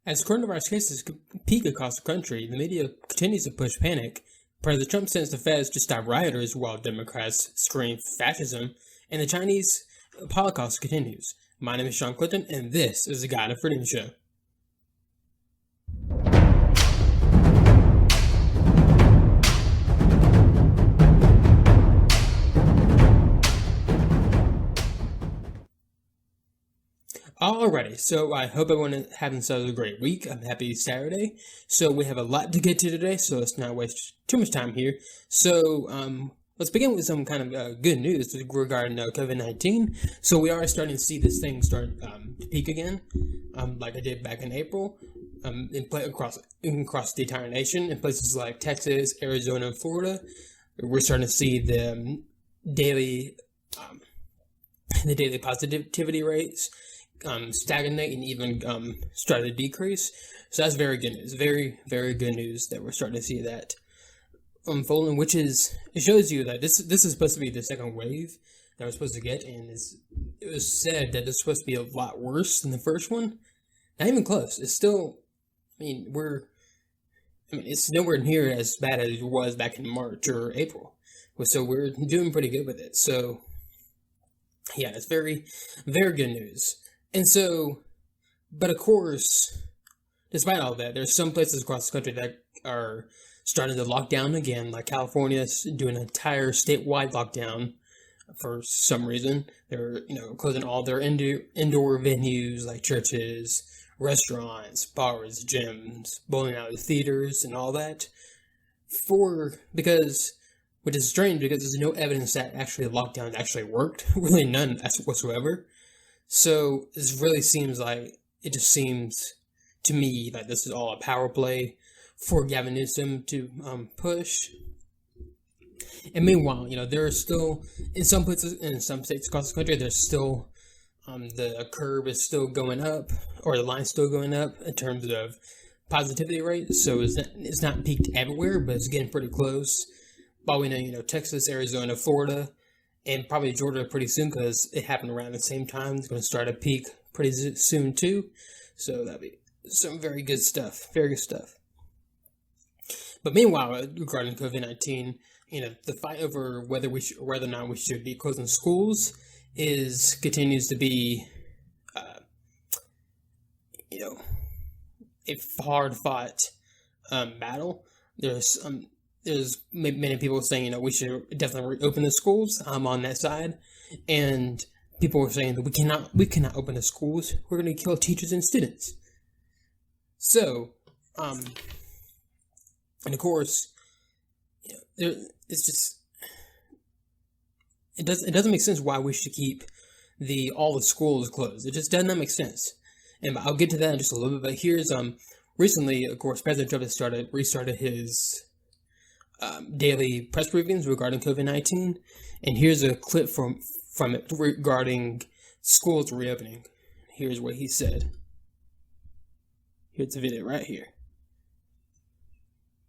As coronavirus cases peak across the country, the media continues to push panic. President Trump sends the feds to stop rioters while Democrats scream fascism, and the Chinese Holocaust continues. My name is Sean Clinton, and this is the Guide of Freedom Show. Alrighty, so I hope everyone is having themselves a great week. I'm happy Saturday. So we have a lot to get to today, so let's not waste too much time here. So let's begin with some kind of good news regarding COVID-19. So we are starting to see this thing start to peak again, like I did back in April, across the entire nation in places like Texas, Arizona, and Florida. We're starting to see the daily positivity rates stagnate and even start to decrease. So that's very good news. Very, very good news that we're starting to see that unfolding, it shows you that this is supposed to be the second wave that we're supposed to get, and it was said that it's supposed to be a lot worse than the first one. Not even close. It's still, it's nowhere near as bad as it was back in March or April. So we're doing pretty good with it. So yeah, it's very, very good news. And so, but of course, despite all that, there's some places across the country that are starting to lock down again, like California's doing an entire statewide lockdown for some reason. They're, closing all their indoor venues like churches, restaurants, bars, gyms, bowling alley, theaters, and all that. Which is strange because there's no evidence that actually lockdown actually worked. Really none whatsoever. So it just seems to me like this is all a power play for Gavin Newsom to push. And meanwhile, there are still, in some places, in some states across the country, there's still, the curve is still going up, or the line's still going up in terms of positivity rate. So it's not peaked everywhere, but it's getting pretty close. But we know, Texas, Arizona, Florida, and probably Georgia pretty soon because it happened around the same time. It's going to start a peak pretty soon too. So that'll be some very good stuff. Very good stuff. But meanwhile, regarding COVID-19, the fight over whether or not we should be closing schools continues to be, a hard-fought battle. There's many people saying, we should definitely reopen the schools. I'm on that side. And people are saying that we cannot open the schools. We're going to kill teachers and students. So, and of course, it's just, it doesn't make sense why we should keep all the schools closed. It just does not make sense. And I'll get to that in just a little bit. But here's, recently, of course, President Trump has restarted his daily press briefings regarding COVID-19, and here's a clip from it regarding schools reopening. Here's what he said. Here's the video right here.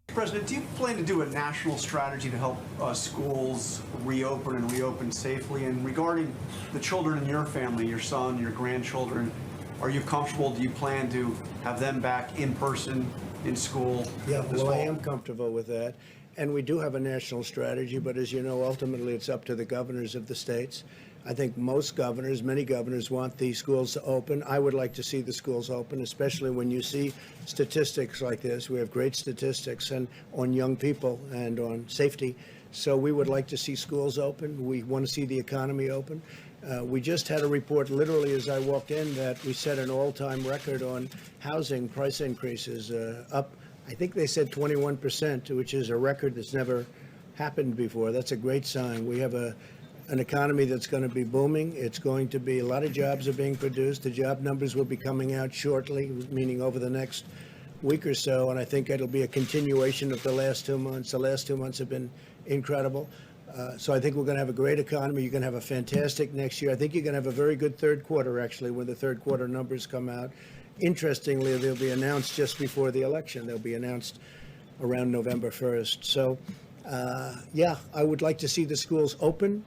President, do you plan to do a national strategy to help schools reopen and reopen safely? And regarding the children in your family, your son, your grandchildren, are you comfortable? Do you plan to have them back in person in school? Yeah, well, I am comfortable with that. And we do have a national strategy, but as you know, ultimately it's up to the governors of the states. I think many governors want the schools to open. I would like to see the schools open, especially when you see statistics like this. We have great statistics on young people and on safety. So we would like to see schools open. We want to see the economy open. We just had a report literally as I walked in that we set an all-time record on housing price increases, up, I think they said 21%, which is a record that's never happened before. That's a great sign. We have an economy that's going to be booming. It's going to be, a lot of jobs are being produced. The job numbers will be coming out shortly, meaning over the next week or so, and I think it'll be a continuation of the last 2 months. The last 2 months have been incredible. So I think we're going to have a great economy. You're going to have a fantastic next year. I think you're going to have a very good third quarter, actually, when the third quarter numbers come out. Interestingly, they'll be announced just before the election. They'll be announced around November 1st. So, yeah, I would like to see the schools open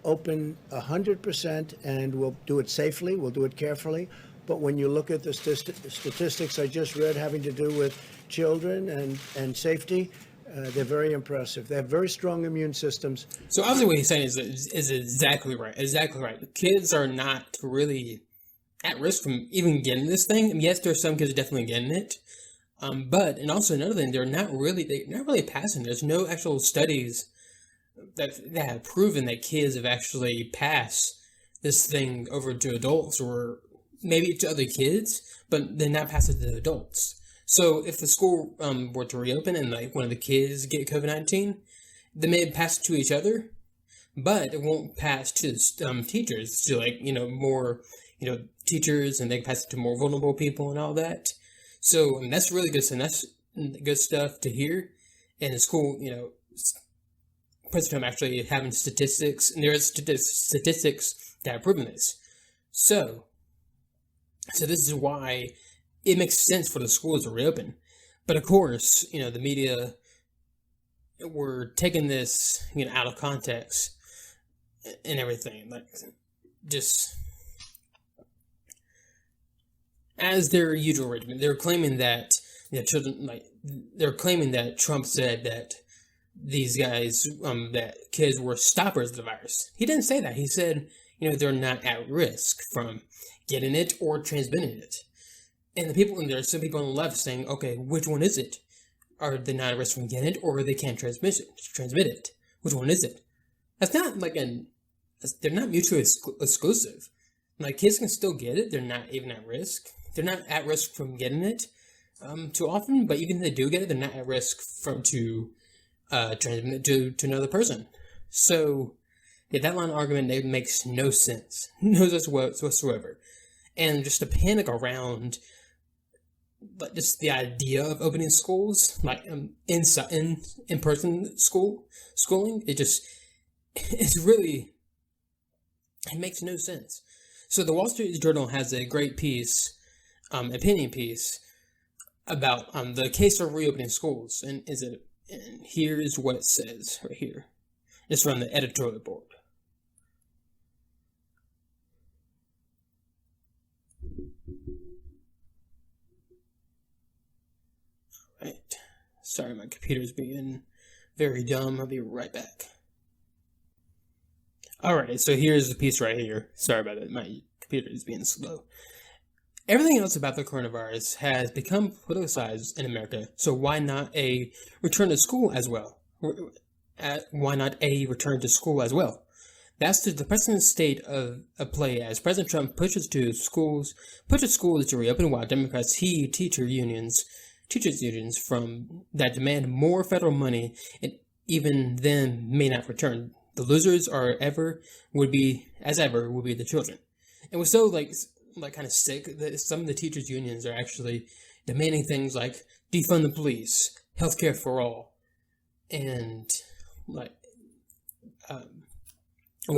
100%, and we'll do it safely. We'll do it carefully. But when you look at the statistics I just read having to do with children and safety, they're very impressive. They have very strong immune systems. So obviously what he's saying is exactly right. Exactly right. Kids are not really at risk from even getting this thing. I mean, yes, there's some kids definitely getting it. And also another thing, they're not really passing. There's no actual studies that have proven that kids have actually passed this thing over to adults, or maybe to other kids, but they're not passing it to adults. So if the school were to reopen and like one of the kids get COVID-19, they may pass it to each other, but it won't pass to teachers, to like, more, teachers, and they pass it to more vulnerable people and all that. So that's really good, and that's good stuff to hear. And it's cool, President Trump actually having statistics, and there's statistics that are proving this. So this is why it makes sense for the schools to reopen. But of course, the media were taking this, out of context and everything. Like, just as their usual arrangement, they're claiming that they're claiming that Trump said that these guys, that kids were stoppers of the virus. He didn't say that. He said, they're not at risk from getting it or transmitting it. And there's some people on the left saying, okay, which one is it? Are they not at risk from getting it, or they can't transmit it? Which one is it? That's not they're not mutually exclusive. Like, kids can still get it. They're not even at risk. They're not at risk from getting it too often, but even if they do get it, they're not at risk to transmit it to another person. So, yeah, that line of argument makes no sense. No sense whatsoever. And just the panic around just the idea of opening schools, like in-person schooling, it makes no sense. So the Wall Street Journal has a great piece, opinion piece, about the case for reopening schools, and here's what it says right here. It's from the editorial board. Right. Sorry, my computer's being very dumb. I'll be right back. Alright, so here's the piece right here. Sorry about that. My computer is being slow. Everything else about the coronavirus has become politicized in America, so why not a return to school as well? That's the present state of play as President Trump pushes schools to reopen, while Democrats heed teachers unions from that demand more federal money and even then may not return. The losers would be the children. And we're so kind of sick that some of the teachers unions are actually demanding things like defund the police, healthcare for all, and what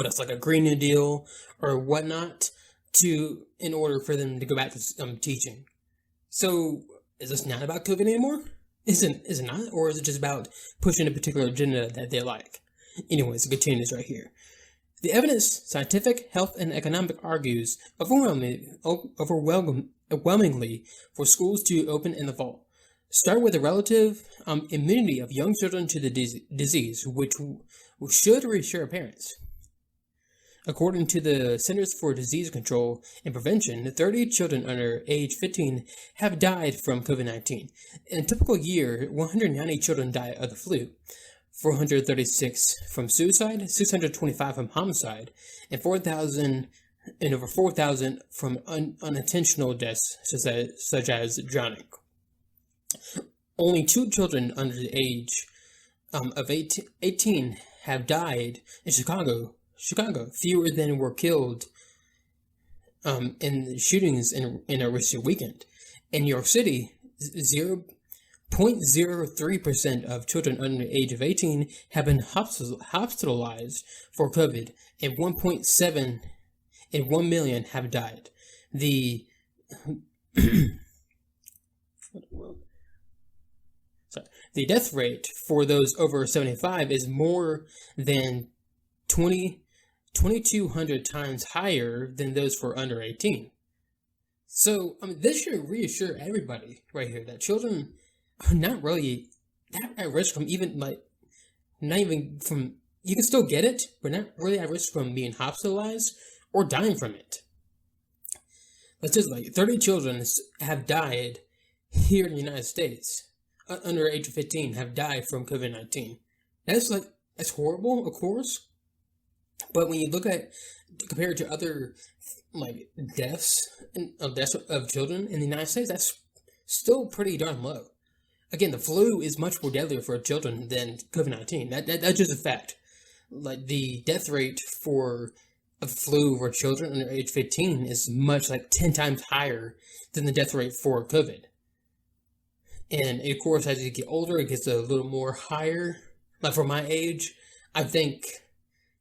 else, like a Green New Deal or whatnot, in order for them to go back to teaching. So is this not about COVID anymore? Is it not? Or is it just about pushing a particular agenda that they like? Anyways, it continues right here. The evidence, scientific, health, and economic, argues overwhelmingly for schools to open in the fall. Start with the relative immunity of young children to the disease, which should reassure parents. According to the Centers for Disease Control and Prevention, 30 children under age 15 have died from COVID-19. In a typical year, 190 children die of the flu, 436 from suicide, 625 from homicide, and over 4,000 from unintentional deaths, such as drowning. Only 2 children under the age of 18 have died in Chicago, fewer than were killed in the shootings in a recent weekend. In New York City, 0.03% of children under the age of 18 have been hospitalized for COVID, and 1.7 in 1 million have died. The death rate for those over 75 is more than 2,200 times higher than those for under 18. So, this should reassure everybody right here that children are not really that at risk from even like not even from you can still get it, but not really at risk from being hospitalized or dying from it. Let's just like 30 children have died here in the United States under the age of 15 have died from COVID-19. That's horrible, of course. But when you look at compared to other like deaths of children in the United States, that's still pretty darn low. Again, the flu is much more deadlier for children than COVID-19. That's just a fact. Like the death rate for of flu for children under age 15 is much like 10 times higher than the death rate for COVID. And of course, as you get older, it gets a little more higher. Like for my age, I think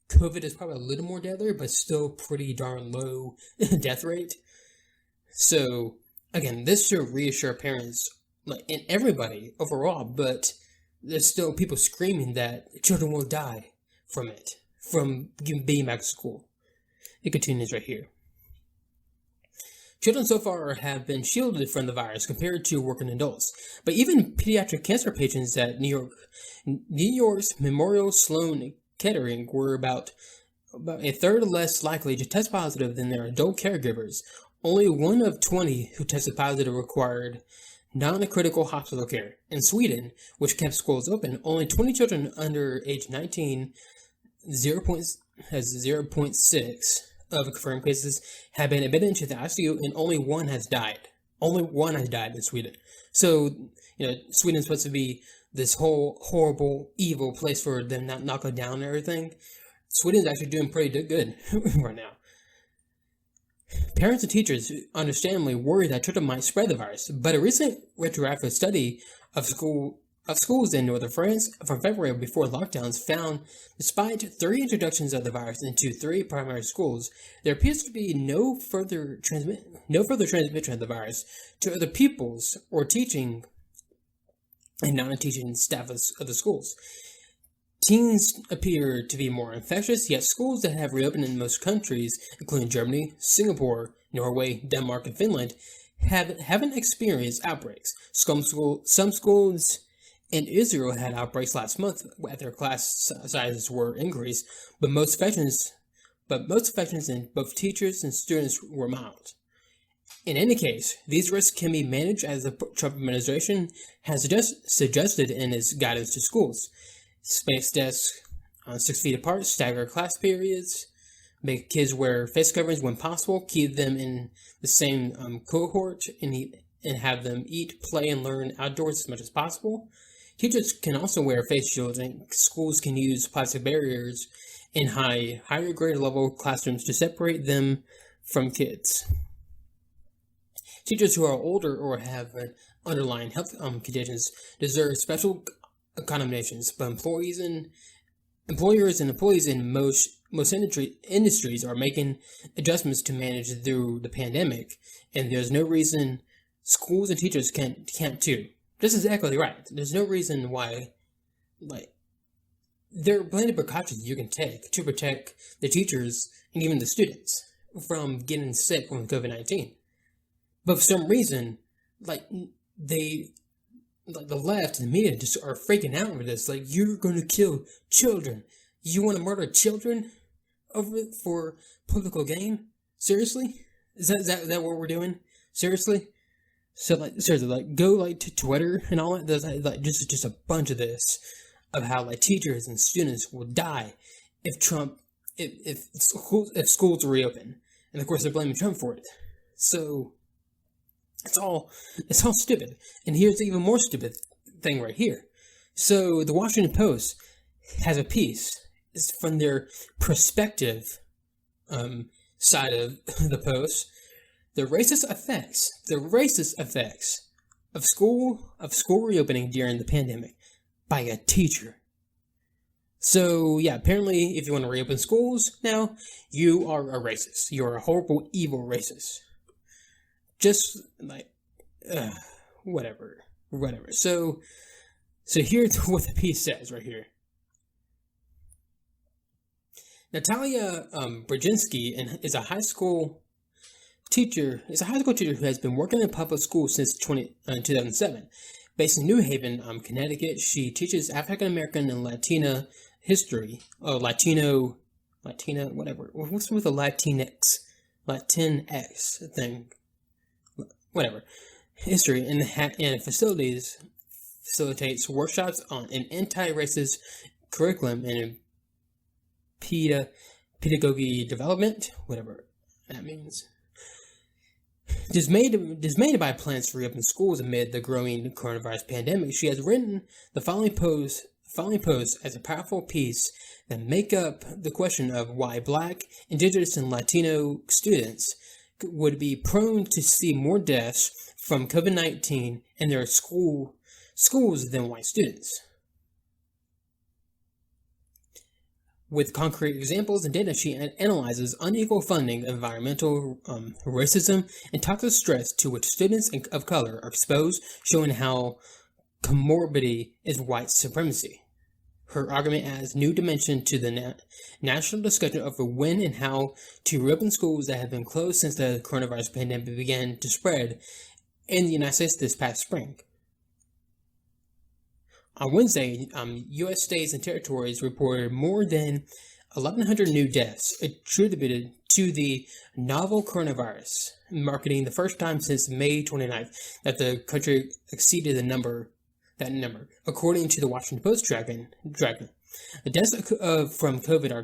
COVID is probably a little more deadly, but still pretty darn low death rate. So again, this should reassure parents, like and everybody overall. But there's still people screaming that children will die from it, from being back to school. It continues right here. Children so far have been shielded from the virus compared to working adults, but even pediatric cancer patients at New York's Memorial Sloan Kettering were about a third less likely to test positive than their adult caregivers. Only 1 of 20 who tested positive required non-critical hospital care. In Sweden, which kept schools open, only 20 children under age 19 has 0.6 of confirmed cases have been admitted into the ICU, and only 1 has died. Only 1 has died in Sweden. So, Sweden's supposed to be this whole horrible, evil place for them not knocking down and everything. Sweden's actually doing pretty good right now. Parents and teachers understandably worry that children might spread the virus, but a recent retroactive study of schools in northern France from February before lockdowns found, despite 3 introductions of the virus into 3 primary schools, there appears to be no further transmission of the virus to other pupils or teaching and non-teaching staff of the schools. Teens appear to be more infectious, yet schools that have reopened in most countries, including Germany, Singapore, Norway, Denmark, and Finland, haven't experienced outbreaks. Some schools in Israel had outbreaks last month as their class sizes were increased, but most infections in both teachers and students were mild. In any case, these risks can be managed as the Trump administration has suggested in its guidance to schools. Space desks on 6 feet apart, stagger class periods, make kids wear face coverings when possible, keep them in the same cohort, and have them eat, play, and learn outdoors as much as possible. Teachers can also wear face shields, and schools can use plastic barriers in higher grade level classrooms to separate them from kids. Teachers who are older or have underlying health conditions deserve special accommodations, but employers and employees in most industries are making adjustments to manage through the pandemic, and there's no reason schools and teachers can't too. That's exactly right. There's no reason why, there are plenty of precautions you can take to protect the teachers and even the students from getting sick with COVID-19. But for some reason, the left and the media just are freaking out over this. Like, you're going to kill children. You want to murder children for political gain? Seriously? Is that what we're doing? Seriously? So, seriously, go, to Twitter and all that. There's, just a bunch of this, of how, teachers and students will die if schools reopen. And, of course, they're blaming Trump for it. So, it's all stupid. And here's the even more stupid thing right here. So, the Washington Post has a piece. It's from their perspective side of the Post. The racist effects of school reopening during the pandemic by a teacher. So yeah, apparently if you want to reopen schools now, you are a racist. You're a horrible, evil racist. Just whatever. So here's what the piece says right here. Natalia Brzezinski is a high school is a high school teacher who has been working in public schools since 2007. Based in New Haven, Connecticut, she teaches African American and Latina history, Latina, whatever. What's with the Latinx thing? Whatever. History and facilitates workshops on an anti-racist curriculum and pedagogy development, whatever that means. Dismayed by plans to reopen schools amid the growing coronavirus pandemic, she has written the following post as a powerful piece that make up the question of why Black, Indigenous, and Latino students would be prone to see more deaths from COVID-19 in their schools than white students. With concrete examples and data, she analyzes unequal funding, environmental racism, and toxic stress to which students of color are exposed, showing how comorbidity is white supremacy. Her argument adds new dimension to the national discussion over when and how to reopen schools that have been closed since the coronavirus pandemic began to spread in the United States this past spring. On Wednesday, U.S. states and territories reported more than 1,100 new deaths attributed to the novel coronavirus, marking the first time since May 29th that the country exceeded that number. According to the Washington Post, Dragon. The deaths from COVID are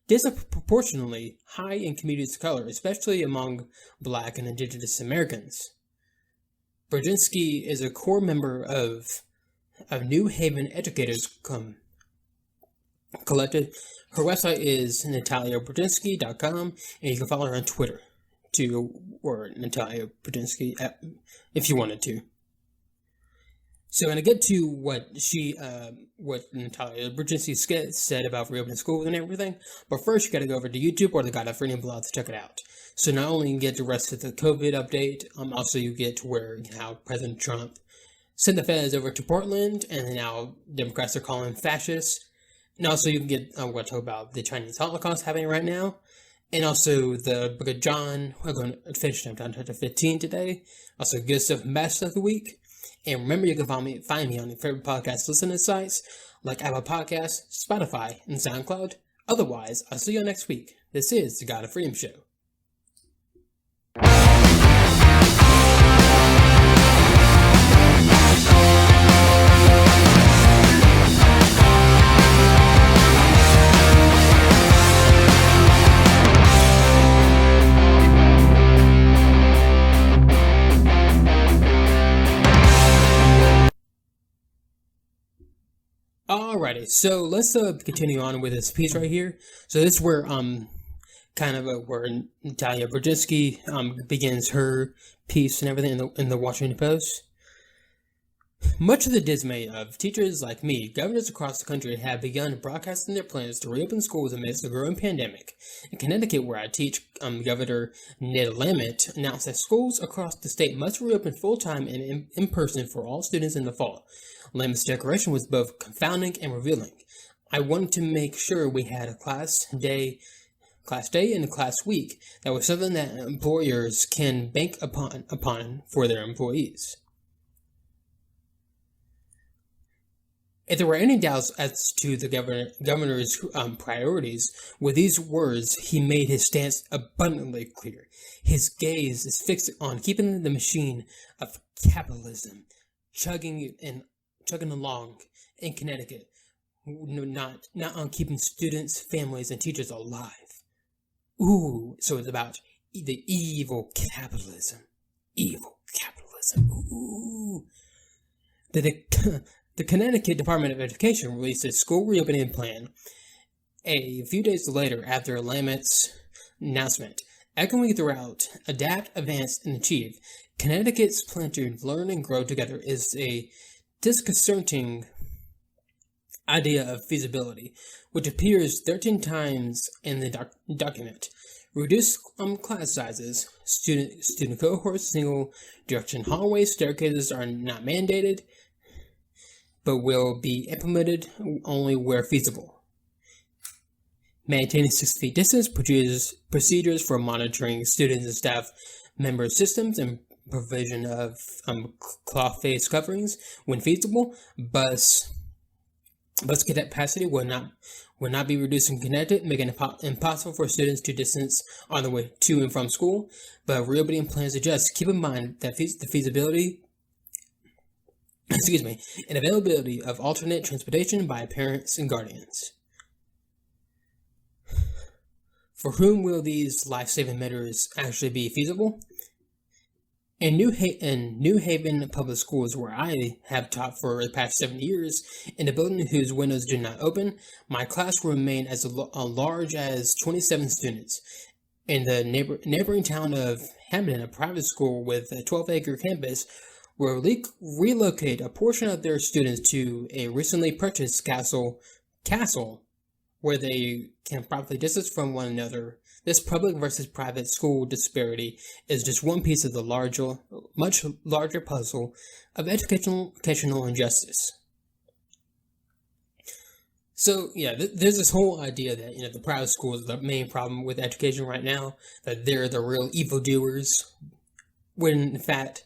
disproportionately high in communities of color, especially among Black and Indigenous Americans. Brzezinski is a core member of New Haven Educators Collective. Her website is nataliabrzezinski.com, and you can follow her on Twitter or Natalia Brzezinski if you wanted to. So, and I get to what Natalia Brzezinski said about reopening schools and everything, but first you gotta go over to YouTube or the God of Freedom blog to check it out. So not only you get the rest of the COVID update, also you get to where how President Trump sent the feds over to Portland, and now Democrats are calling fascists. And also you can get what I talk about the Chinese Holocaust happening right now, and also the Book of John. We're going to finish chapter 15 today. Also good stuff, bad stuff of the week. And remember, you can find me on your favorite podcast listening sites like Apple Podcasts, Spotify, and SoundCloud. Otherwise, I'll see you next week. This is the God of Freedom Show. Alrighty, so let's continue on with this piece right here. So this is where where Natalia Brzezinski begins her piece and everything in the Washington Post. Much of the dismay of teachers like me, governors across the country have begun broadcasting their plans to reopen schools amidst the growing pandemic. In Connecticut, where I teach, Governor Ned Lamont announced that schools across the state must reopen full-time and in person for all students in the fall. Lamont's declaration was both confounding and revealing. I wanted to make sure we had a class day and a class week that was something that employers can bank upon for their employees. If there were any doubts as to the governor's priorities, with these words, he made his stance abundantly clear. His gaze is fixed on keeping the machine of capitalism chugging along in Connecticut, not on keeping students, families, and teachers alive. Ooh, so it's about the evil capitalism. Evil capitalism. Ooh. The Connecticut Department of Education released a school reopening plan a few days later after Lamont's announcement. Echoing throughout Adapt, Advance, and Achieve, Connecticut's plan to learn and grow together is a disconcerting idea of feasibility, which appears 13 times in the document. Reduced class sizes, student cohorts, single direction hallways, staircases are not mandated, but will be implemented only where feasible. maintaining 6 feet distance, procedures for monitoring students and staff member systems, and provision of cloth face coverings when feasible. Bus capacity will not be reduced in Connecticut, making it impossible for students to distance on the way to and from school. But reopening plans adjust. Keep in mind that the feasibility and availability of alternate transportation by parents and guardians. For whom will these life-saving measures actually be feasible? In New Haven Public Schools, where I have taught for the past 7 years, in a building whose windows do not open, my class will remain as large as 27 students. In the neighboring town of Hamden, a private school with a 12-acre campus will relocate a portion of their students to a recently purchased castle where they can properly distance from one another. This public versus private school disparity is just one piece of the much larger puzzle of educational injustice. So yeah, there's this whole idea that the private schools are the main problem with education right now, that they're the real evildoers, when in fact,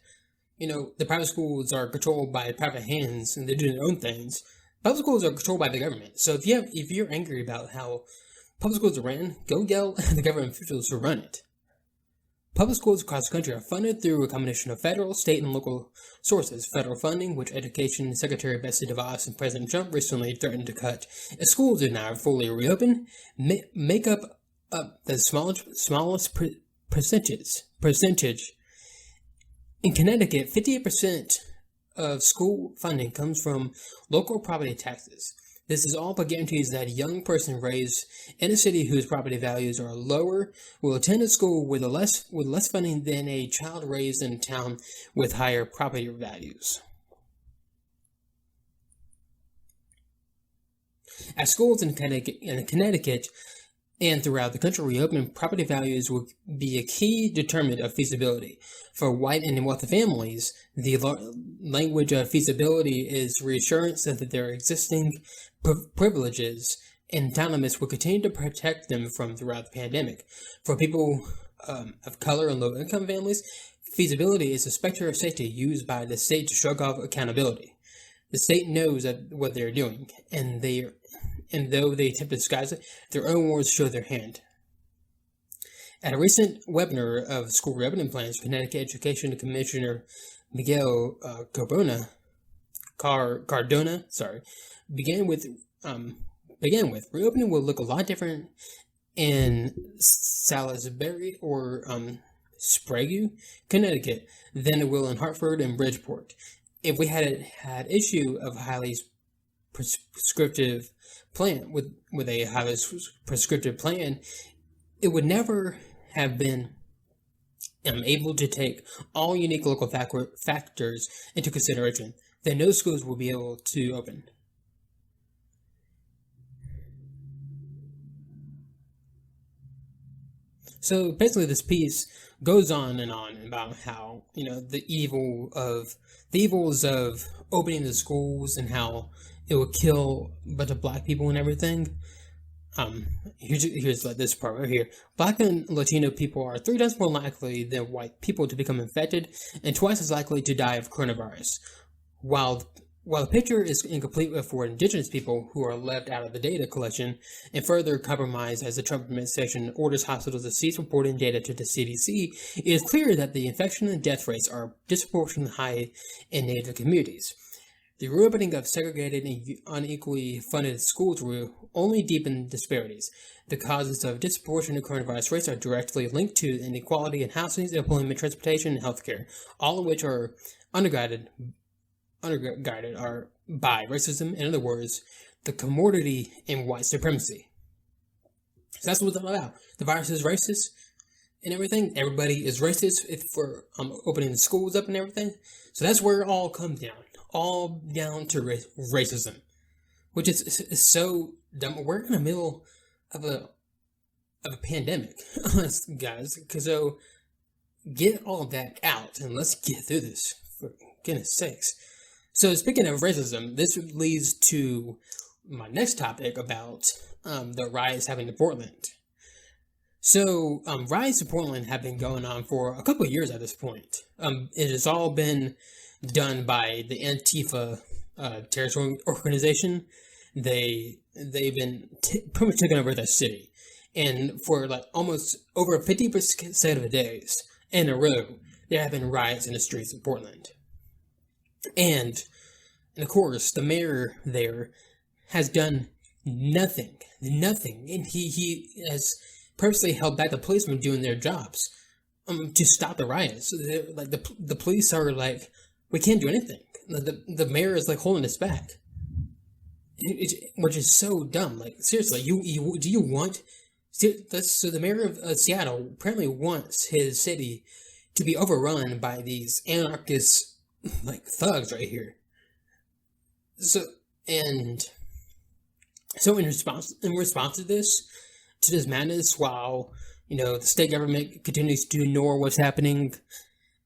the private schools are controlled by private hands and they're doing their own things. Public schools are controlled by the government. So if you're angry about how public schools are ran, go yell at the government officials who run it. Public schools across the country are funded through a combination of federal, state, and local sources. Federal funding, which Education Secretary Betsy DeVos and President Trump recently threatened to cut if schools do not fully reopen, make up the smallest percentage. In Connecticut, 58% of school funding comes from local property taxes. This is all but guarantees that a young person raised in a city whose property values are lower will attend a school with less funding than a child raised in a town with higher property values. As schools in Connecticut and throughout the country reopen, property values will be a key determinant of feasibility. For white and wealthy families, the language of feasibility is reassurance that their existing privileges and entitlements will continue to protect them throughout the pandemic. For people of color and low-income families, feasibility is a specter of safety used by the state to shrug off accountability. The state knows what they're doing, and though they attempt to disguise it, their own words show their hand. At a recent webinar of school reopening plans, Connecticut Education Commissioner Miguel Cardona began with reopening will look a lot different in Salisbury or Sprague, Connecticut, than it will in Hartford and Bridgeport. If we had issue of highly prescriptive plan with a highly prescriptive plan, it would never have been able to take all unique local factors into consideration. Then no schools will be able to open. So basically, this piece goes on and on about how the evils of opening the schools and how it will kill a bunch of black people and everything. Here's like this part right here. Black and Latino people are 3 times more likely than white people to become infected and twice as likely to die of coronavirus. While the picture is incomplete for indigenous people who are left out of the data collection and further compromised as the Trump administration orders hospitals to cease reporting data to the CDC, it is clear that the infection and death rates are disproportionately high in Native communities. The reopening of segregated and unequally funded schools will only deepen disparities. The causes of disproportionate coronavirus rates are directly linked to inequality in housing, employment, transportation, and healthcare, all of which are underguided are by racism. In other words, the commodity in white supremacy. So that's what it's all about. The virus is racist and everything. Everybody is racist for opening the schools up and everything. So that's where it all comes down. All down to racism, which is so dumb. We're in the middle of a pandemic, guys. So get all of that out and let's get through this, for goodness sakes. So speaking of racism, this leads to my next topic about the riots happening in Portland. So, riots in Portland have been going on for a couple of years at this point. It has all been done by the Antifa terrorist organization. They've been pretty much taking over the city, and for like almost over 50% of the days in a row, there have been riots in the streets of Portland. And of course, the mayor there has done nothing, and he has purposely held back the police from doing their jobs to stop the riots. So like the police are like, we can't do anything. The mayor is like holding us back, which is so dumb. Like seriously, do you want? So the mayor of Seattle apparently wants his city to be overrun by these anarchist like thugs right here. So in response to this madness, while the state government continues to ignore what's happening,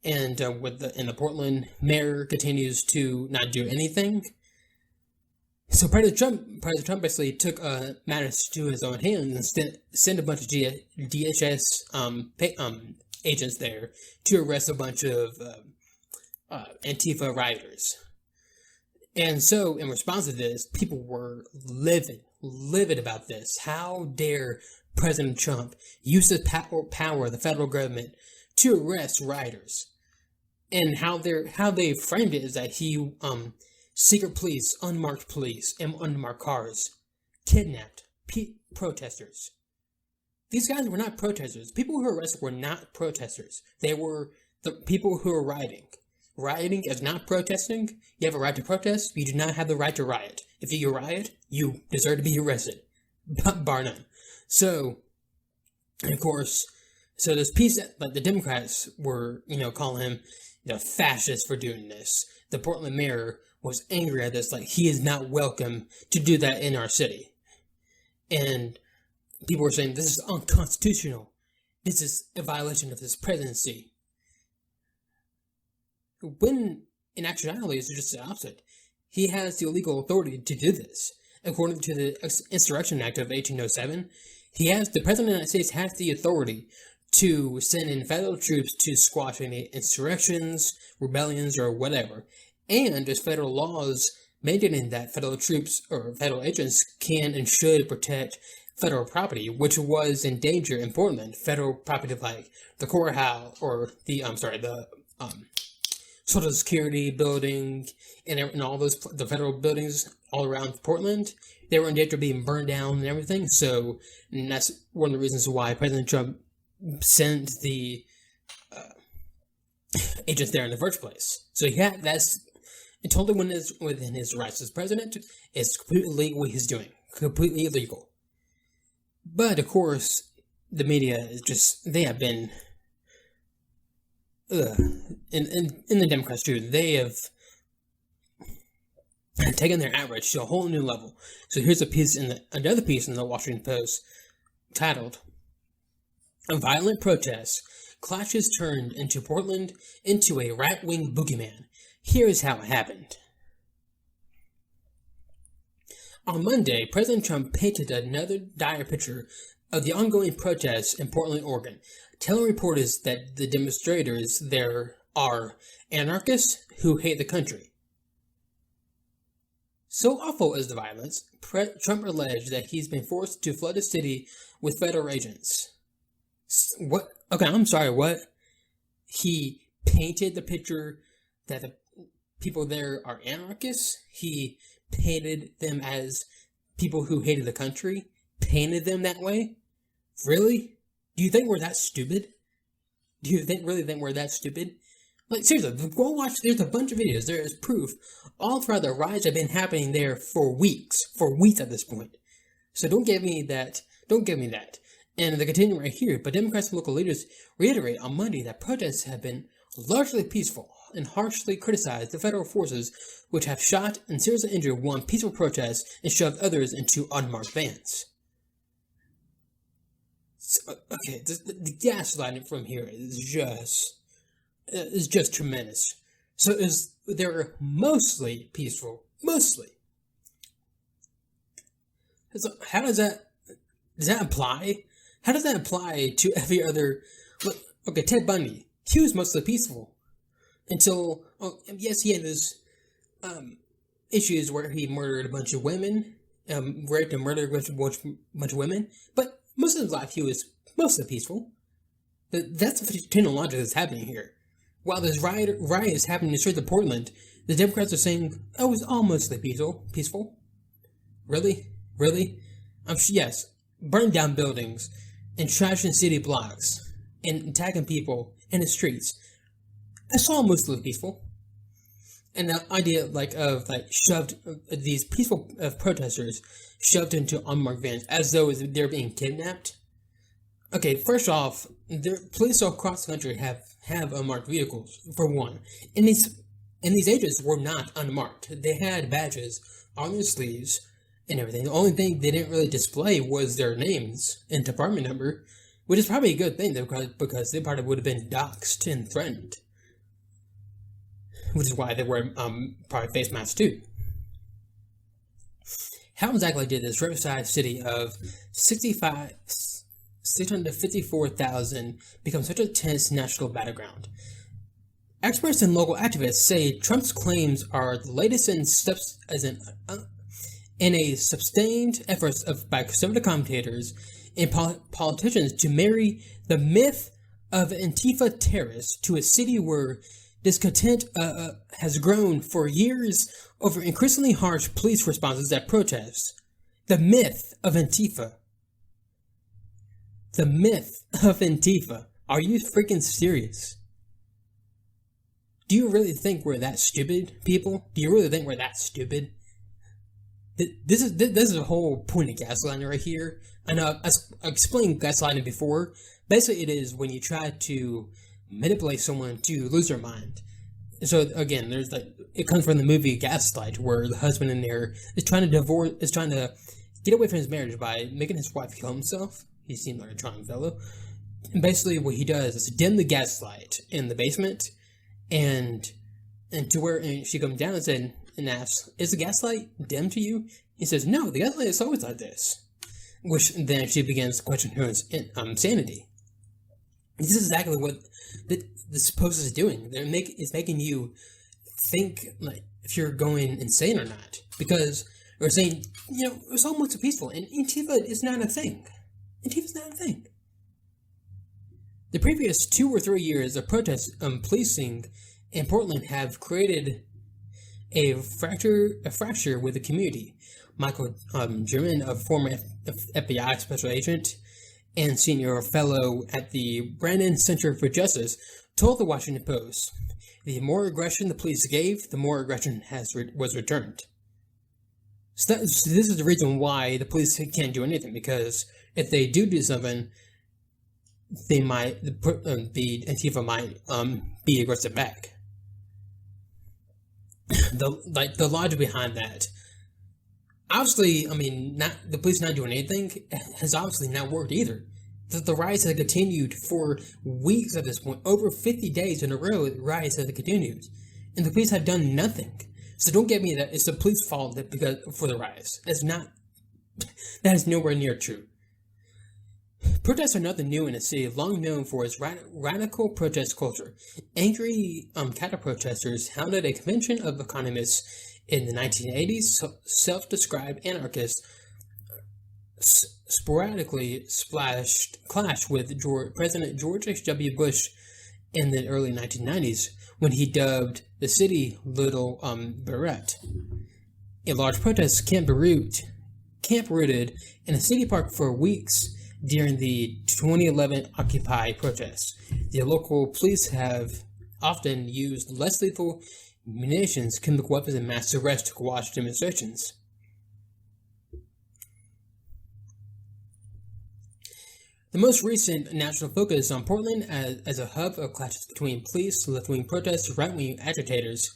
and the Portland mayor continues to not do anything. So President Trump basically took matters to his own hands and sent a bunch of DHS agents there to arrest a bunch of Antifa rioters. And so, in response to this, people were livid about this. How dare President Trump use the power of the federal government to arrest rioters? And how they framed it is that he secret police, unmarked police, and unmarked cars kidnapped protesters. These guys were not protesters. People who were arrested were not protesters. They were the people who were rioting. Rioting is not protesting. You have a right to protest. You do not have the right to riot. If you riot, you deserve to be arrested. Bar none. So, of course, this piece that like the Democrats were, calling him, fascist for doing this. The Portland mayor was angry at this, like he is not welcome to do that in our city. And people were saying this is unconstitutional. This is a violation of his presidency. When in actuality, it's just the opposite. He has the legal authority to do this. According to the Insurrection Act of 1807, the President of the United States has the authority to send in federal troops to squash any insurrections, rebellions, or whatever. And there's federal laws mandating that federal troops or federal agents can and should protect federal property, which was in danger in Portland. Federal property like the courthouse or the Social Security building and all the federal buildings all around Portland, they were in danger of being burned down and everything. So and that's one of the reasons why President Trump sent the agents there in the first place. So yeah, that's totally within his rights as president. It's completely legal what he's doing. Completely illegal. But of course, the media is they have been in the Democrats too, they have taken their outrage to a whole new level. So here's another piece in the Washington Post titled, "A Violent Protest, Clashes Turned into Portland into a Right-Wing Boogeyman. Here's how it happened." On Monday, President Trump painted another dire picture of the ongoing protests in Portland, Oregon, telling reporters that the demonstrators there are anarchists who hate the country. So awful is the violence, Trump alleged that he's been forced to flood the city with federal agents. What? Okay, I'm sorry, what? He painted the picture that the people there are anarchists? He painted them as people who hated the country? Painted them that way? Really? Do you think we're that stupid? Do you really think we're that stupid? Like, seriously, go watch, there's a bunch of videos, there is proof. All throughout the riots have been happening there for weeks at this point. So don't give me that. And they continue right here, but Democrats and local leaders reiterate on Monday that protests have been largely peaceful and harshly criticized the federal forces which have shot and seriously injured one peaceful protest and shoved others into unmarked vans. So, okay, the gaslighting from here is just tremendous. So they're mostly peaceful, mostly. So how does that apply? How does that apply to every other? Look, okay, Ted Bundy. He was mostly peaceful until, yes, he had his issues where he murdered a bunch of women, raped and murdered a bunch of women. But most of his life, he was mostly peaceful. That's the tenor logic that's happening here. While this riot is happening in the streets of Portland, the Democrats are saying, "Oh, it was all mostly peaceful." Really? Yes, burning down buildings and trashing city blocks and attacking people in the streets. That's all mostly peaceful. And the idea of shoved these peaceful protesters shoved into unmarked vans as though they're being kidnapped. Okay, first off, the police all across the country have unmarked vehicles for one, and these agents were not unmarked. They had badges on their sleeves and everything. The only thing they didn't really display was their names and department number, which is probably a good thing because they probably would have been doxxed and threatened. Which is why they wear probably face masks too. How exactly did this Riverside city of 654,000 become such a tense national battleground? Experts and local activists say Trump's claims are the latest in steps in a sustained effort by conservative commentators and politicians to marry the myth of Antifa terrorists to a city where discontent has grown for years over increasingly harsh police responses at protests. The myth of Antifa. The myth of Antifa. Are you freaking serious? Do you really think we're that stupid, people? Do you really think we're that stupid? This is the whole point of gaslighting right here. I know I explained gaslighting before. Basically, it is when you try to manipulate someone to lose their mind. So again, it comes from the movie Gaslight, where the husband in there is trying to get away from his marriage by making his wife kill himself. He seemed like a charming fellow. And basically, what he does is dim the gaslight in the basement, and she comes down and asks, "Is the gaslight dim to you?" He says, "No, the gaslight is always like this." Which then she begins to question her sanity. This is exactly what the supposed is doing. It's making you think like if you're going insane or not, because we're saying it's almost peaceful, and Antifa is not a thing. Antifa's not a thing. The previous 2 or 3 years of protest policing in Portland have created a fracture with the community. Michael German, a former FBI special agent and senior fellow at the Brandon Center for Justice, told the Washington Post, "The more aggression the police gave, the more aggression was returned." So this is the reason why the police can't do anything, because if they do something, the Antifa might be aggressive back. The logic behind that, obviously, the police not doing anything has obviously not worked either. The riots have continued for weeks at this point, over 50 days in a row. The riots have continued, and the police have done nothing. So don't get me that it's the police fault for the riots. That's not. That is nowhere near true. Protests are nothing new in a city long known for its radical protest culture. Angry counter-protesters hounded a convention of economists in the 1980s. Self-described anarchists sporadically clashed with President George H.W. Bush in the early 1990s when he dubbed the city Little Beirut. A large protest camp rooted in a city park for weeks during the 2011 Occupy protests. The local police have often used less lethal munitions, chemical weapons, and mass arrests to quash demonstrations. The most recent national focus on Portland as a hub of clashes between police, left-wing protesters, right-wing agitators.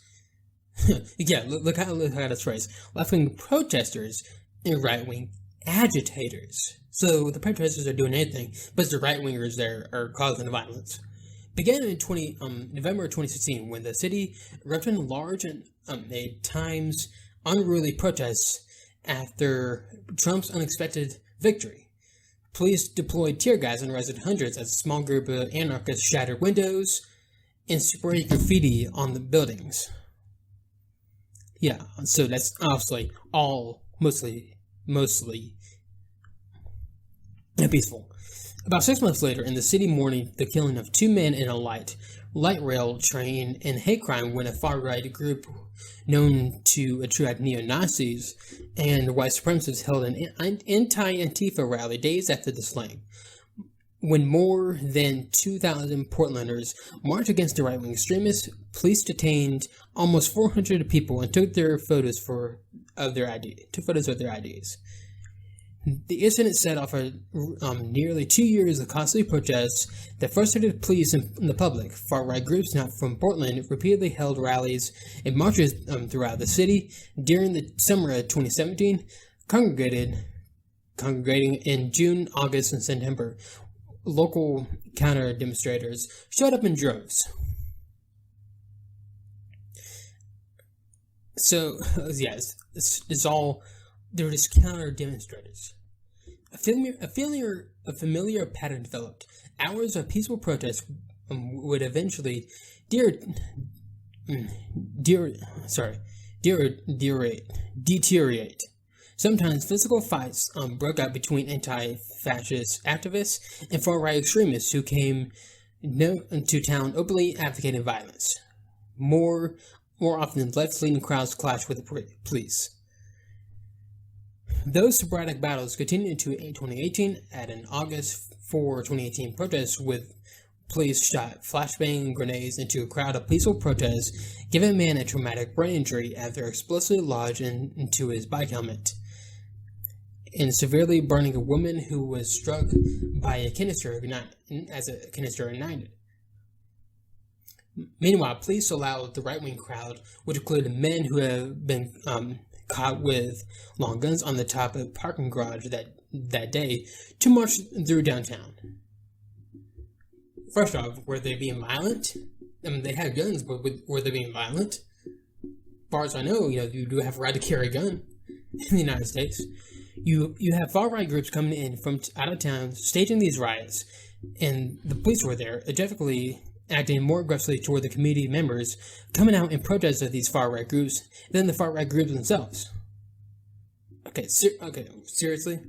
Yeah, look how this phrase. Left-wing protesters and right-wing agitators. So the protesters are doing anything, but it's the right-wingers there are causing the violence. Began in November 2016 when the city erupted in large and at times unruly protests after Trump's unexpected victory. Police deployed tear gas and arrested hundreds as a small group of anarchists shattered windows and sprayed graffiti on the buildings. Yeah, so that's obviously all mostly peaceful. About 6 months later, in the city mourning the killing of 2 men in a light rail train and hate crime when a far-right group known to attract neo-Nazis and white supremacists held an anti-Antifa rally days after the slaying. When more than 2,000 Portlanders marched against the right-wing extremists, police detained almost 400 people and took their photos of their IDs. The incident set off nearly 2 years of costly protests that frustrated police and the public. Far-right groups not from Portland repeatedly held rallies and marches throughout the city. During the summer of 2017, congregating in June, August, and September, local counter-demonstrators showed up in droves. So, yes, it's all, they're just counter-demonstrators. A familiar pattern developed. Hours of peaceful protest would eventually deteriorate. Sometimes physical fights broke out between anti-fascist activists and far-right extremists who came to town openly advocating violence. More often, left-leaning crowds clashed with the police. Those sporadic battles continued into 2018 at an August 4, 2018 protest with police shot flashbang grenades into a crowd of peaceful protests, giving a man a traumatic brain injury after explosively lodged into his bike helmet, and severely burning a woman who was struck by a canister ignited. Meanwhile, police allowed the right-wing crowd, which included men who have been caught with long guns on the top of a parking garage that day, to march through downtown. First off, were they being violent? I mean, they had guns, but were they being violent? As far as I know, you do have a right to carry a gun in the United States. You have far-right groups coming in from out of town, staging these riots, and the police were there, objectively acting more aggressively toward the community members coming out in protest of these far-right groups than the far-right groups themselves. Seriously?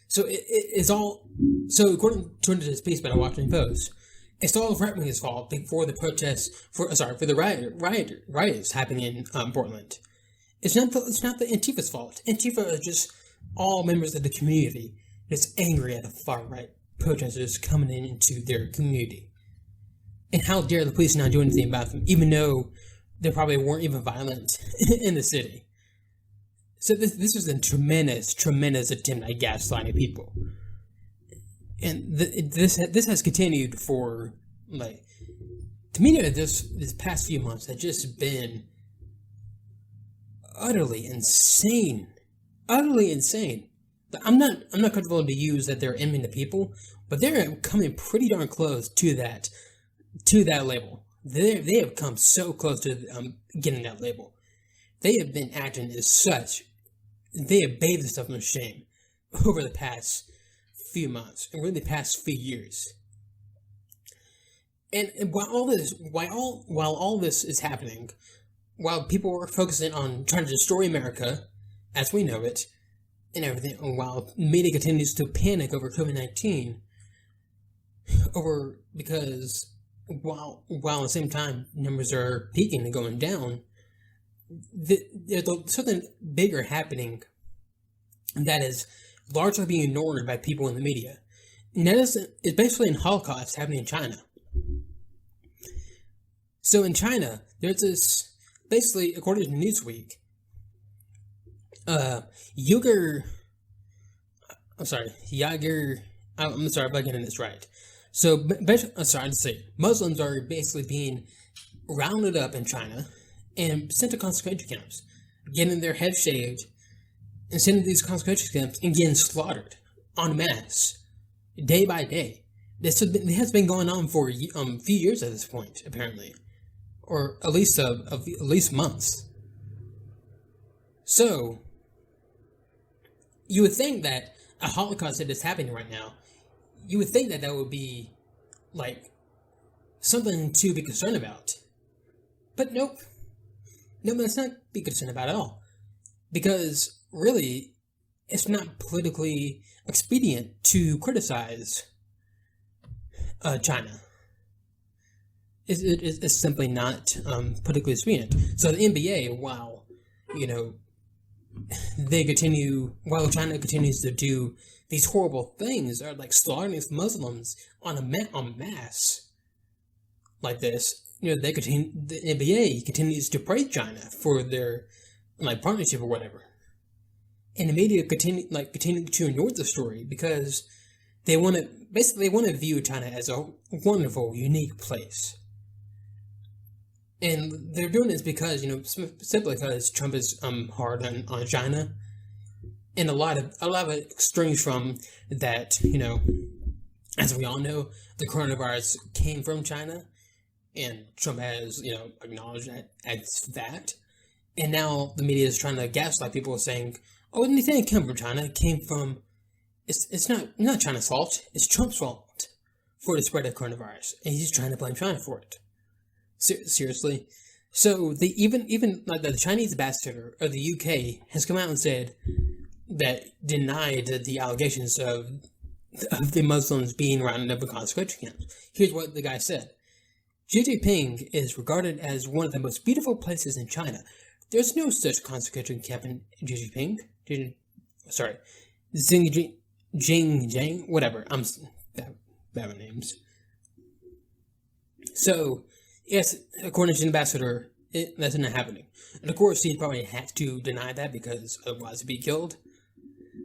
So it's all, so according to this piece by the Washington Post, it's all right-wing's fault for the protests, for the riots happening in Portland. It's not the Antifa's fault. Antifa is just all members of the community that's angry at the far-right protesters coming into their community. And how dare the police not do anything about them, even though they probably weren't even violent in the city. So this was a tremendous attempt at gaslighting people. And this has continued for, to me, this past few months has just been utterly insane. I'm not comfortable to use that they're aiming the people, but they're coming pretty darn close to that label. They have come so close to getting that label. They have been acting as such. They have bathed themselves in shame over the past few months, and really the past few years. And while all this is happening, while people are focusing on trying to destroy America as we know it, and everything, and while media continues to panic over COVID-19, because while at the same time numbers are peaking and going down, there's something bigger happening that is largely being ignored by people in the media. And that is, it's basically a Holocaust happening in China. So in China, there's this, basically, according to Newsweek, Uyghur, I'm sorry if I'm getting this right. So, Muslims are basically being rounded up in China and sent to concentration camps, getting their heads shaved, and sent to these concentration camps and getting slaughtered en masse, day by day. This has been going on for a few years at this point, apparently, or at least months. So, you would think that a Holocaust that is happening right now, you would think that that would be, like, something to be concerned about. But nope. No, that's not be concerned about at all. Because, really, it's not politically expedient to criticize China. It's simply not politically expedient. So the NBA, while China continues to do these horrible things, are like slaughtering these Muslims en masse like this, the NBA continues to praise China for their partnership or whatever, and the media continue to ignore the story because they want to view China as a wonderful, unique place. And they're doing this because, simply because Trump is hard on China, and a lot of it stems from that. As we all know, the coronavirus came from China, and Trump has acknowledged that as that. And now the media is trying to gaslight people, saying, "Oh, it didn't come from China. It came from it's not China's fault. It's Trump's fault for the spread of coronavirus, and he's trying to blame China for it." Seriously. So even like the Chinese ambassador of the UK has come out and said that denied the allegations of the Muslims being rounded up in concentration camps. Here's what the guy said: Xi Jinping is regarded as one of the most beautiful places in China. There's no such concentration camp in Xinjiang. Xinjiang, whatever. I'm bad with names. So, yes, according to the ambassador, that's not happening. And of course, he probably had to deny that because otherwise he'd be killed.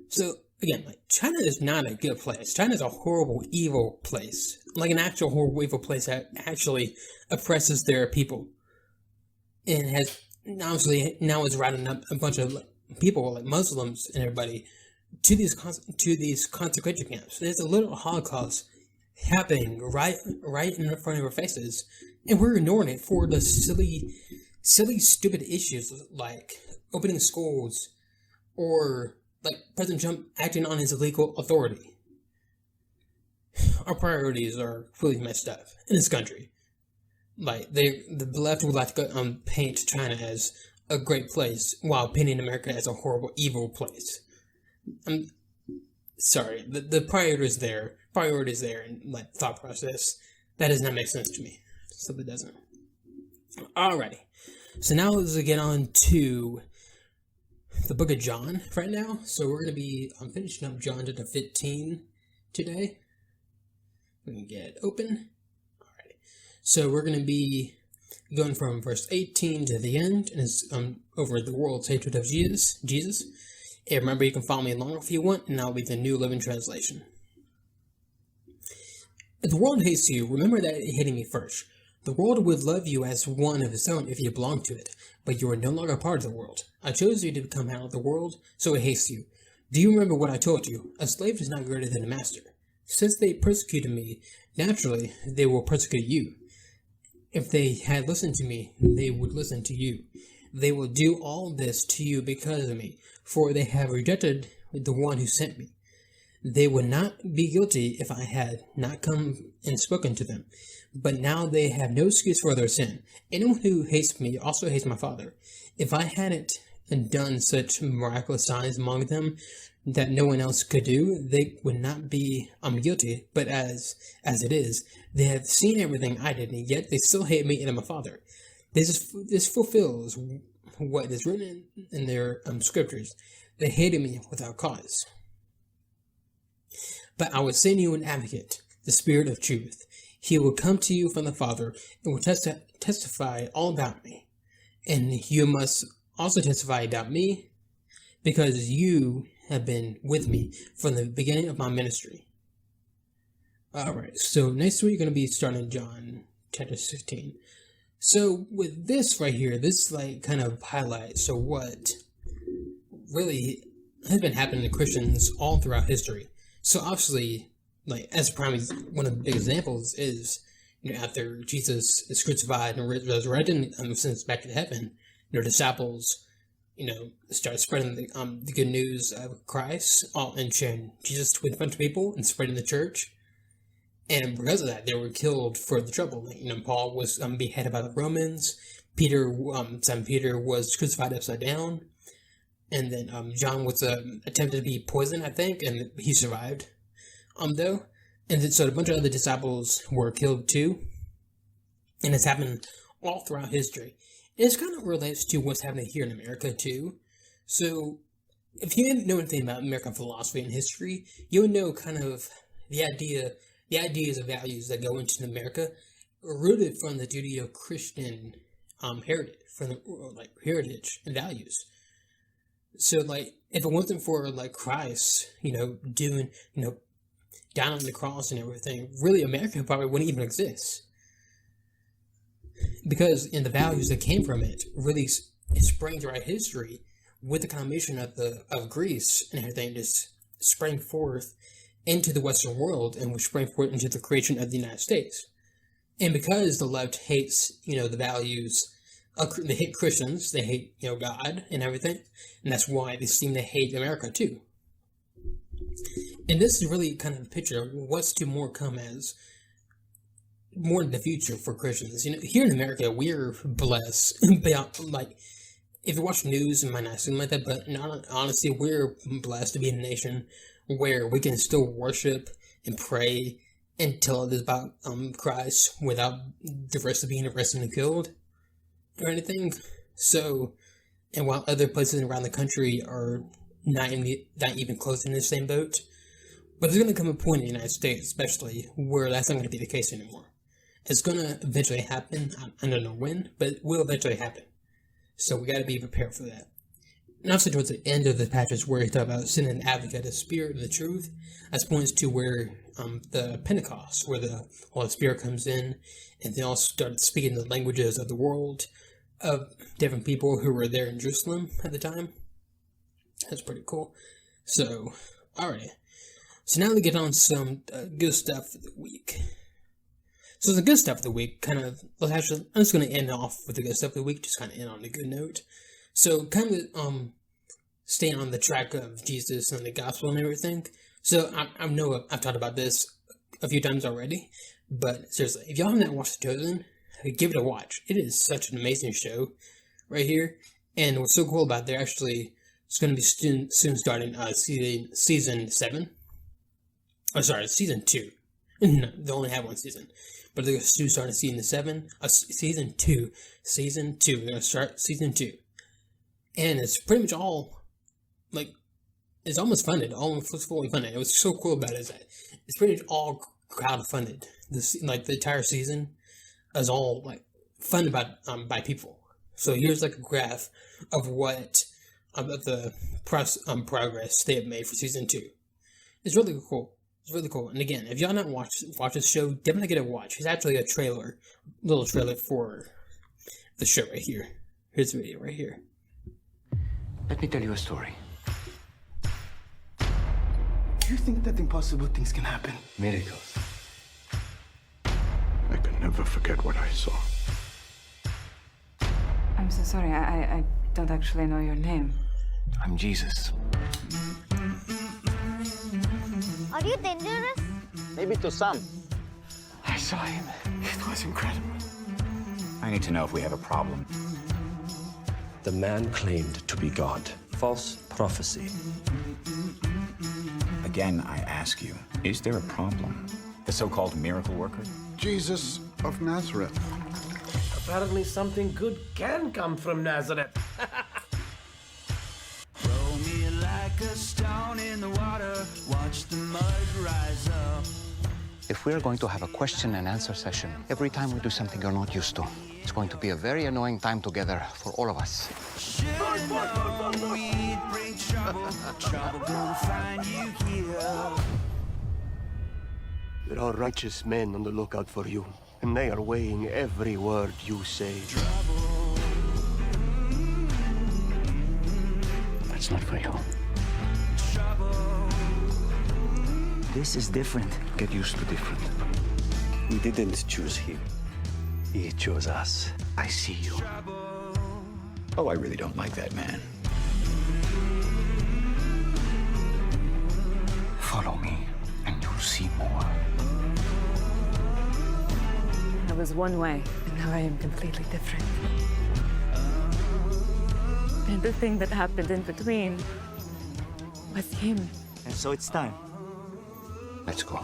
So, again, China is not a good place. China is a horrible, evil place. Like an actual horrible, evil place that actually oppresses their people. And has, obviously, now is rounding up a bunch of people, like Muslims and everybody, to these concentration camps. There's a little Holocaust happening right in front of our faces, and we're ignoring it for the silly, stupid issues like opening schools or like President Trump acting on his legal authority. Our priorities are really messed up in this country. Like the left would like to paint China as a great place while painting America as a horrible, evil place. I'm sorry, the priorities there, and thought process, that does not make sense to me. Simply doesn't. Alrighty, so now let's get on to the book of John right now. So we're gonna be finishing up John chapter 15 today. We can get open. Alrighty, so we're gonna be going from verse 18 to the end, and it's over the world's hatred of Jesus. And remember, you can follow me along if you want, and I'll be the New Living Translation. If the world hates you, remember that it hated me first. The world would love you as one of its own if you belonged to it, but you are no longer part of the world. I chose you to become out of the world, so it hates you. Do you remember what I told you? A slave is not greater than a master. Since they persecuted me, naturally, they will persecute you. If they had listened to me, they would listen to you. They will do all this to you because of me, for they have rejected the one who sent me. They would not be guilty if I had not come and spoken to them. But now they have no excuse for their sin. Anyone who hates me also hates my Father. If I hadn't done such miraculous signs among them that no one else could do, they would not be guilty. But as it is, they have seen everything I did, and yet they still hate me and my Father. This fulfills what is written in their scriptures. They hated me without cause. But I will send you an advocate, the Spirit of truth. He will come to you from the Father and will testify all about me. And you must also testify about me, because you have been with me from the beginning of my ministry. Alright, so next week we're going to be starting John chapter 16. So with this right here, this kind of highlights what really has been happening to Christians all throughout history. So obviously, as a prime, one of the big examples is, after Jesus is crucified and resurrected and ascends back to heaven, disciples start spreading the good news of Christ, and sharing Jesus with a bunch of people and spreading the church. And because of that, they were killed for the trouble. Paul was beheaded by the Romans. Simon Peter was crucified upside down. And then John was attempted to be poisoned, I think, and he survived. Though. And then so a bunch of other disciples were killed too. And it's happened all throughout history. And this kind of relates to what's happening here in America too. So if you didn't know anything about American philosophy and history, you would know kind of the ideas and values that go into America are rooted from the Judeo-Christian heritage, from the heritage and values. So if it wasn't for Christ, doing, down on the cross and everything, really America probably wouldn't even exist. Because in the values that came from it, really it sprang throughout history with the combination of Greece and everything just sprang forth into the Western world and which sprang forth into the creation of the United States. And because the left hates, the values, they hate Christians, they hate, God and everything, and that's why they seem to hate America too. And this is really kind of a picture of what's to more come as more in the future for Christians. Here in America, we're blessed. If you watch news, it might not seem like that, but honestly, we're blessed to be in a nation where we can still worship and pray and tell others about Christ without the risk of being arrested and killed or anything. So, and while other places around the country are not even close in the same boat, but there's going to come a point in the United States, especially, where that's not going to be the case anymore. It's going to eventually happen. I don't know when, but it will eventually happen. So we got to be prepared for that. And also towards the end of the passage where he talks about sending an advocate, a spirit of the truth, that points to where the Pentecost, where the Holy Spirit comes in, and they all start speaking the languages of the world, of different people who were there in Jerusalem at the time. That's pretty cool. So, alright. So now we get on some good stuff for the week. So the good stuff of the week, I'm just going to end off with the good stuff of the week, just kind of end on a good note. So kind of staying on the track of Jesus and the gospel and everything. So I know I've talked about this a few times already, but seriously, if y'all haven't watched The Chosen, give it a watch. It is such an amazing show right here. And what's so cool about it, it's going to be soon starting season 7. Oh, sorry, season 2. No, they only have one season. But they're soon starting season 7. Season 2. Season 2. They're going to start season 2. And it's pretty much all, it's almost funded. Almost fully funded. What's so cool about it is that it's pretty much all crowdfunded. The entire season is all, funded by people. So here's, a graph of what, of the progress they have made for season 2. It's really cool. It's really cool. And again, if y'all not watch this show, definitely get a watch. It's actually a little trailer for the show right here. Here's the video right here. Let me tell you a story. Do you think that impossible things can happen? Miracles. I can never forget what I saw. I'm so sorry. I don't actually know your name. I'm Jesus. Are you dangerous? Maybe to some. I saw him. It was incredible. I need to know if we have a problem. The man claimed to be God. False prophecy. Again, I ask you, is there a problem? The so-called miracle worker? Jesus of Nazareth. Apparently something good can come from Nazareth. Roll me like a stone in the water. Watch the mud rise up. If we're going to have a question and answer session every time we do something you're not used to, it's going to be a very annoying time together for all of us. We'd bring trouble. Trouble will find you here. There are righteous men on the lookout for you, and they are weighing every word you say. That's not for you. This is different. Get used to different. We didn't choose him. He chose us. I see you. Oh, I really don't like that man. Follow me, and you'll see more. I was one way, and now I am completely different. And the thing that happened in between was him. And so it's time. Let's go.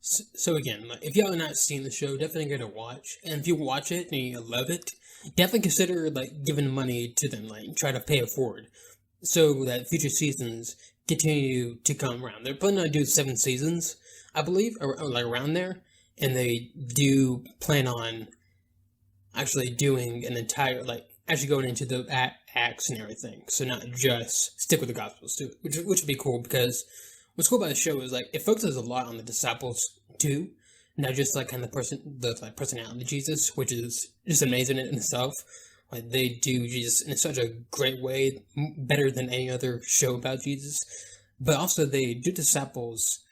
So again, like, if y'all have not seen the show, definitely get to watch. And if you watch it and you love it, definitely consider like giving money to them, like try to pay it forward, so that future seasons continue to come around. They're planning on doing 7 seasons, I believe, or like around there, and they do plan on actually doing an entire actually going into the acts and everything. So not just stick with the Gospels too, which would be cool, because what's cool about the show is like it focuses a lot on the disciples too, not just like kind of the personality of Jesus, which is just amazing in itself. Like they do Jesus in such a great way, better than any other show about Jesus. But also they do disciples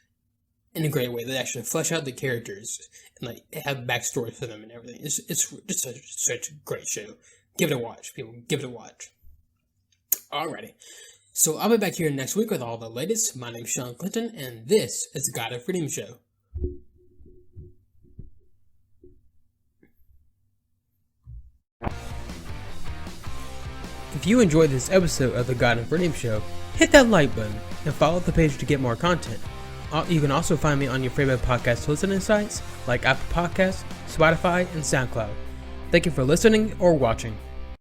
in a great way. They actually flesh out the characters and like have backstories for them and everything. It's just such a great show. Give it a watch, people. Give it a watch. Alrighty. So I'll be back here next week with all the latest. My name's Sean Clinton, and this is the God of Freedom Show. If you enjoyed this episode of the God of Freedom Show, hit that like button and follow the page to get more content. You can also find me on your favorite podcast listening sites like Apple Podcasts, Spotify, and SoundCloud. Thank you for listening or watching.